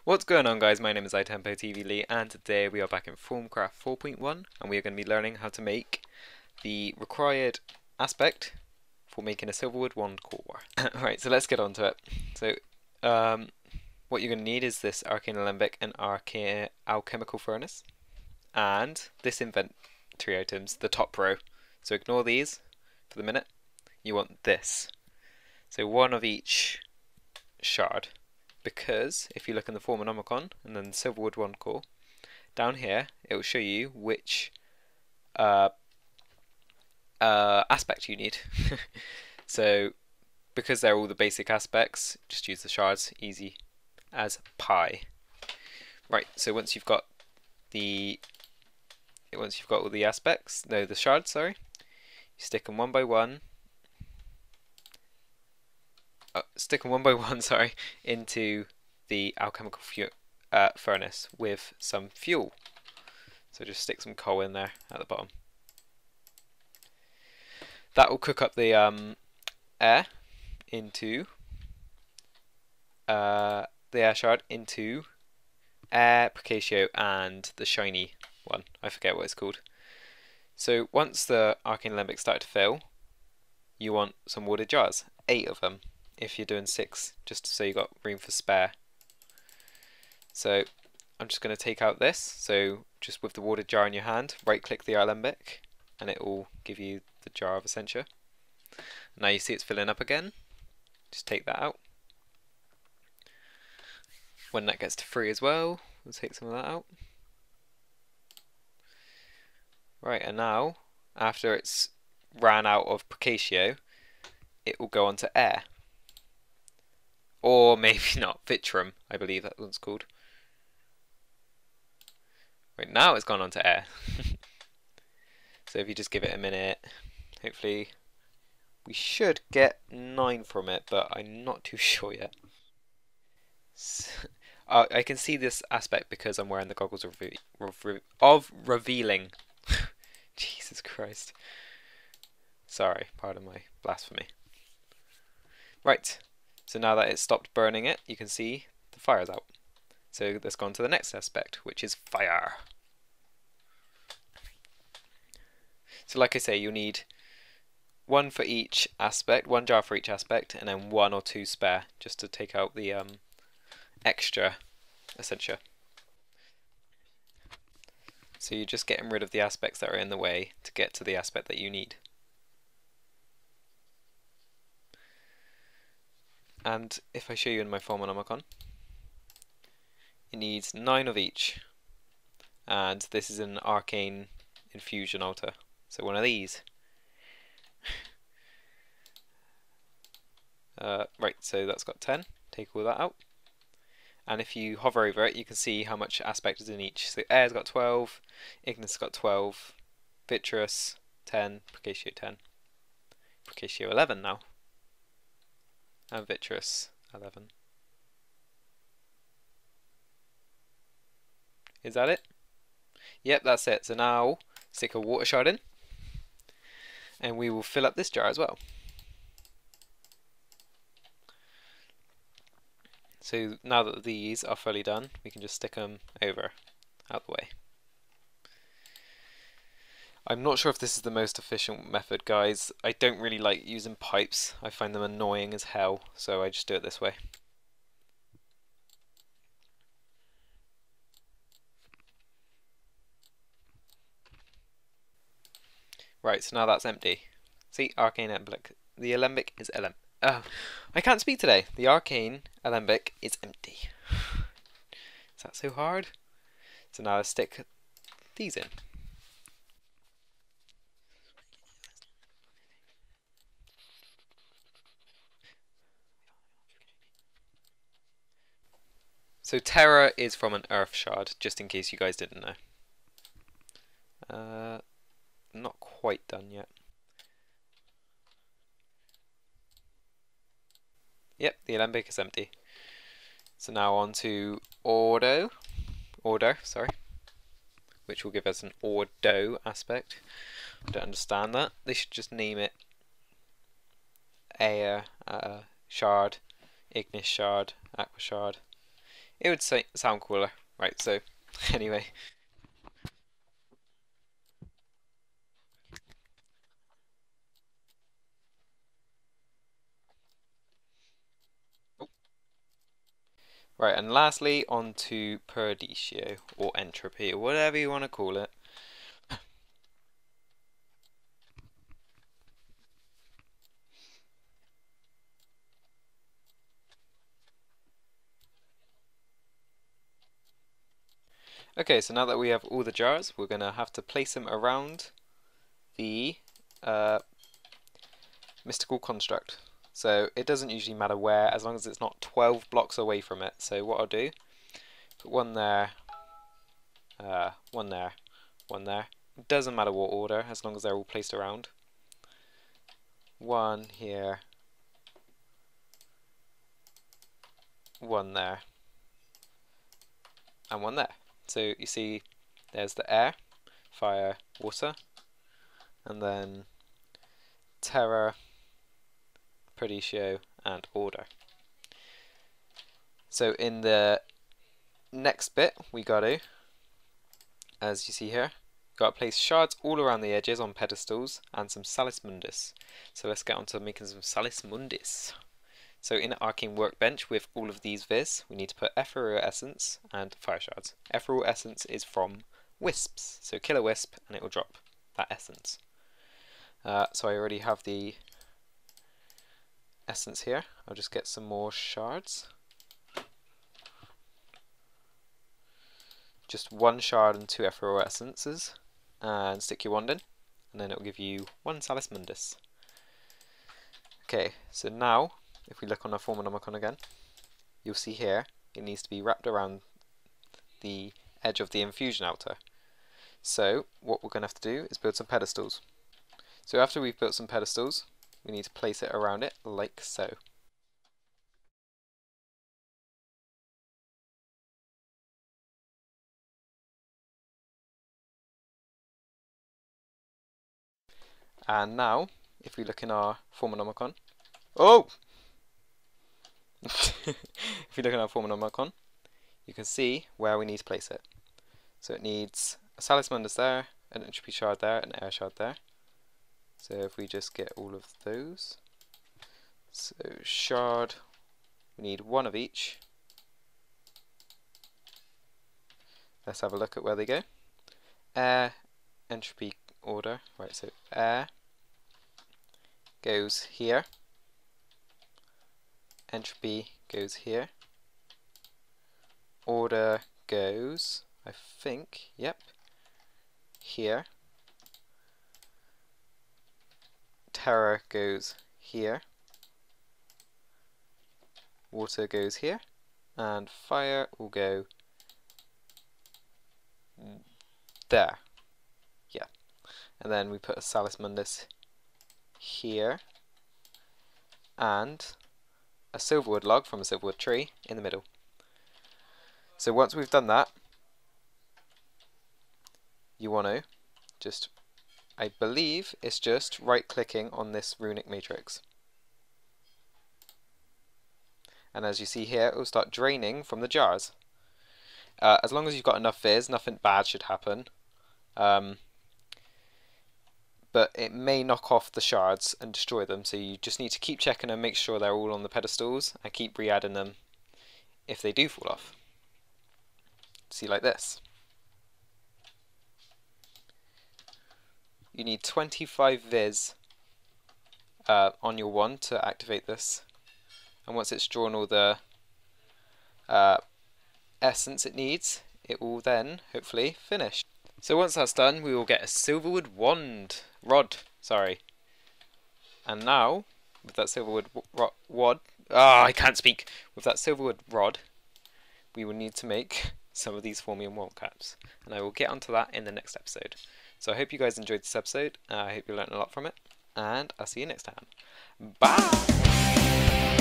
What's going on, guys? My name is iTempoTVLee and today we are back in Thaumcraft 4.1 and we are going to be learning how to make the required aspect for making a Silverwood wand core. Alright, so let's get on to it. So what you're going to need is this arcane alembic and alchemical furnace and this inventory items, the top row. So ignore these for the minute. You want this. So one of each shard. Because if you look in the Formonomicon and then the Silverwood wand core, down here it will show you which aspect you need. So because they're all the basic aspects, just use the shards, easy as pie. Right, so once you've got all the aspects, no, the shards, sorry, you stick them one by one. Stick them one by one, sorry, into the alchemical furnace with some fuel. So just stick some coal in there at the bottom. That will cook up the air into the air shard into air, Precatio, and the shiny one. I forget what it's called. So once the arcane alembic started to fill, you want some water jars, 8 of them. If you're doing 6, just so you got room for spare. So I'm just going to take out this. So just with the water jar in your hand, right click the alembic and it will give you the jar of essentia. Now you see it's filling up again. Just take that out. When that gets to 3 as well, we'll take some of that out. Right, and now after it's ran out of Precatio, it will go on to air. Or maybe not, Vitrum, I believe that one's called. Right, now it's gone on to air. So if you just give it a minute, hopefully we should get 9 from it, but I'm not too sure yet. I can see this aspect because I'm wearing the goggles of revealing. Jesus Christ. Sorry, pardon my blasphemy. Right. So now that it's stopped burning it, you can see the fire's out. So let's go on to the next aspect, which is fire. So like I say, you'll need one for each aspect, one jar for each aspect, and then 1 or 2 spare, just to take out the extra essentia. So you're just getting rid of the aspects that are in the way to get to the aspect that you need. And if I show you in my Formonomicon, it needs 9 of each, and this is an arcane infusion altar, so one of these. Right, so that's got 10, take all that out, and if you hover over it you can see how much aspect is in each. So air's got 12, Ignis got 12, Vitreous 10, Precatio 10, Precatio 11 now, and Vitreous 11. Is that it? Yep, that's it. So now stick a water shard in and we will fill up this jar as well. So now that these are fully done, we can just stick them over, out the way. I'm not sure if this is the most efficient method, guys. I don't really like using pipes. I find them annoying as hell, so I just do it this way. Right, so now that's empty. See, arcane alembic. The alembic is I can't speak today. The arcane alembic is empty. Is that so hard? So now let's stick these in. So Terra is from an earth shard, just in case you guys didn't know. Not quite done yet. Yep, the alembic is empty. So now on to order, sorry, which will give us an ordo aspect. I don't understand that. They should just name it air shard, ignis shard, aqua shard. it would sound cooler. Right, so anyway. Right, and lastly, on to peradiccio, or entropy, or whatever you want to call it. Okay, so now that we have all the jars, we're going to have to place them around the mystical construct. So it doesn't usually matter where, as long as it's not 12 blocks away from it. So what I'll do, put one there, one there, one there. It doesn't matter what order, as long as they're all placed around. One here, one there, and one there. So you see there's the air, fire, water, and then terra, peradiccio, and order. So in the next bit we got to, as you see here, got to place shards all around the edges on pedestals and some salis mundus. So let's get on to making some salis mundus. So in the arcane workbench with all of these viz, we need to put ethereal essence and fire shards. Ethereal essence is from wisps, so kill a wisp and it will drop that essence. So I already have the essence here. I'll just get some more shards. Just one shard and 2 ethereal essences, and stick your wand in, and then it will give you 1 salis mundus. Okay, so now if we look on our Thaumcraft again, you'll see here it needs to be wrapped around the edge of the infusion outer. So what we're going to have to do is build some pedestals. So after we've built some pedestals, we need to place it around it like so. And now, if we look in our Thaumcraft, oh! If you look at our Thaumcraft, you can see where we need to place it. So it needs a salis mundus there, an entropy shard there, an air shard there. So if we just get all of those, so shard, we need 1 of each. Let's have a look at where they go. Air, entropy order, right, so air goes here, entropy goes here, order goes, I think, yep, here, terra goes here, water goes here, and fire will go there. Yeah, and then we put a salis mundus here, and a silverwood log from a silverwood tree in the middle. So once we've done that, you want to just, I believe it's just right clicking on this runic matrix, and as you see here it will start draining from the jars. As long as you've got enough viz, nothing bad should happen. But it may knock off the shards and destroy them, so you just need to keep checking and make sure they're all on the pedestals and keep re-adding them if they do fall off. See, like this. You need 25 viz on your wand to activate this, and once it's drawn all the essence it needs, it will then hopefully finish. So once that's done, we will get a silverwood rod, and now with that silverwood I can't speak. With that silverwood rod, we will need to make some of these Thaumium wall caps, and I will get onto that in the next episode. So I hope you guys enjoyed this episode. I hope you learned a lot from it, and I'll see you next time. Bye.